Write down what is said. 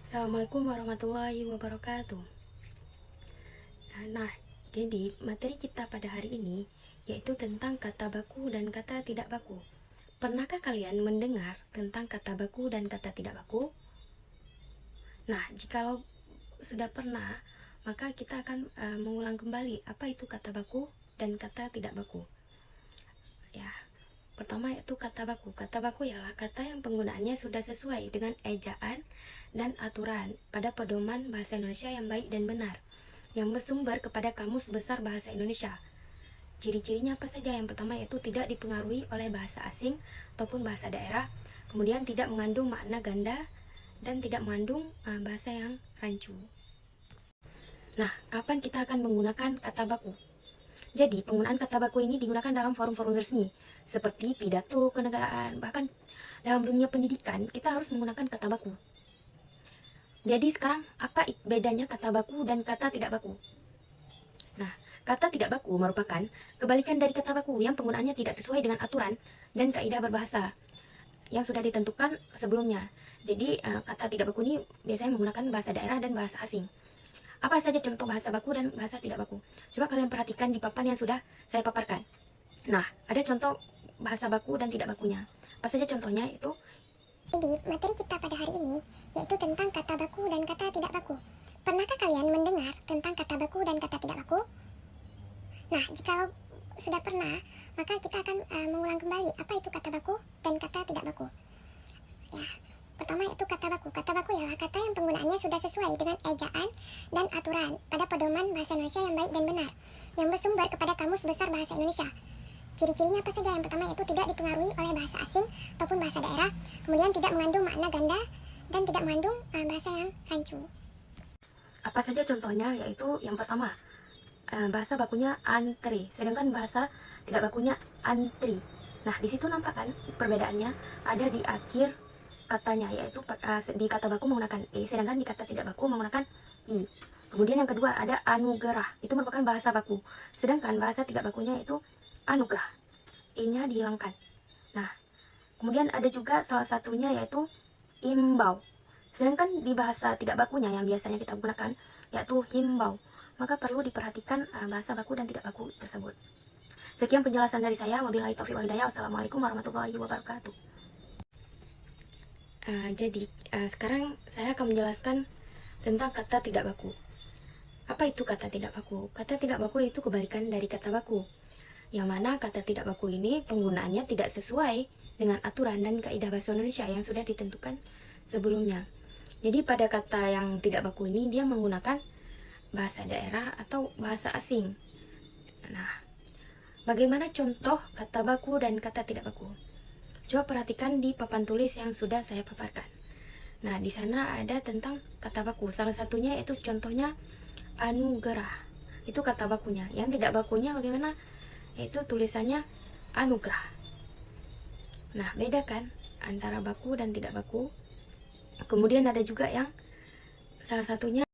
Assalamualaikum warahmatullahi wabarakatuh. Nah, jadi materi kita pada hari ini yaitu tentang kata baku dan kata tidak baku. Pernahkah kalian mendengar tentang kata baku dan kata tidak baku? Nah, jikalau sudah pernah, maka kita akan mengulang kembali apa itu kata baku dan kata tidak baku. Ya, pertama yaitu kata baku. Kata baku ialah kata yang penggunaannya sudah sesuai dengan ejaan dan aturan pada pedoman bahasa Indonesia yang baik dan benar, yang bersumber kepada Kamus Besar Bahasa Indonesia. Ciri-cirinya apa saja? Yang pertama yaitu tidak dipengaruhi oleh bahasa asing ataupun bahasa daerah, kemudian tidak mengandung makna ganda, dan tidak mengandung bahasa yang rancu. Nah, kapan kita akan menggunakan kata baku? Jadi, penggunaan kata baku ini digunakan dalam forum-forum resmi, seperti pidato kenegaraan, bahkan dalam dunia pendidikan, kita harus menggunakan kata baku. Jadi sekarang, apa bedanya kata baku dan kata tidak baku? Nah, kata tidak baku merupakan kebalikan dari kata baku yang penggunaannya tidak sesuai dengan aturan dan kaidah berbahasa yang sudah ditentukan sebelumnya. Jadi, kata tidak baku ini biasanya menggunakan bahasa daerah dan bahasa asing. Apa saja contoh bahasa baku dan bahasa tidak baku? Coba kalian perhatikan di papan yang sudah saya paparkan. Nah, ada contoh bahasa baku dan tidak bakunya. Apa saja contohnya itu? Jadi, materi kita pada hari ini yaitu tentang kata baku dan kata tidak baku. Pernahkah kalian mendengar tentang kata baku dan kata tidak baku? Nah, jika sudah pernah, maka kita akan mengulang kembali apa itu kata baku dan kata tidak baku. Ya, pertama itu kata baku. Kata baku ialah kata yang penggunaannya sudah sesuai dengan ejaan dan aturan pada pedoman bahasa Indonesia yang baik dan benar, yang bersumber kepada Kamus Besar Bahasa Indonesia. Ciri-cirinya apa saja? Yang pertama yaitu tidak dipengaruhi oleh bahasa asing ataupun bahasa daerah, kemudian tidak mengandung makna ganda, dan tidak mengandung bahasa yang rancu. Apa saja contohnya? Yaitu yang pertama, bahasa bakunya antri, sedangkan bahasa tidak bakunya antri. Nah, di situ nampak kan perbedaannya ada di akhir katanya, yaitu di kata baku menggunakan e, sedangkan di kata tidak baku menggunakan i. Kemudian yang kedua ada anugerah, itu merupakan bahasa baku, sedangkan bahasa tidak bakunya itu anugerah, e-nya dihilangkan. Nah, kemudian ada juga salah satunya yaitu imbau, sedangkan di bahasa tidak bakunya yang biasanya kita gunakan yaitu himbau. Maka perlu diperhatikan bahasa baku dan tidak baku tersebut. Sekian penjelasan dari saya. Wabillahi taufiq wal hidayah. Wassalamualaikum warahmatullahi wabarakatuh. Jadi sekarang saya akan menjelaskan tentang kata tidak baku. Apa itu kata tidak baku? Kata tidak baku itu kebalikan dari kata baku, yang mana kata tidak baku ini penggunaannya tidak sesuai dengan aturan dan kaidah bahasa Indonesia yang sudah ditentukan sebelumnya. Jadi pada kata yang tidak baku ini dia menggunakan bahasa daerah atau bahasa asing. Nah, bagaimana contoh kata baku dan kata tidak baku? Coba perhatikan di papan tulis yang sudah saya paparkan. Nah, di sana ada tentang kata baku. Salah satunya itu contohnya anugerah. Itu kata bakunya. Yang tidak bakunya bagaimana? Yaitu tulisannya anugerah. Nah, beda kan antara baku dan tidak baku. Kemudian ada juga yang salah satunya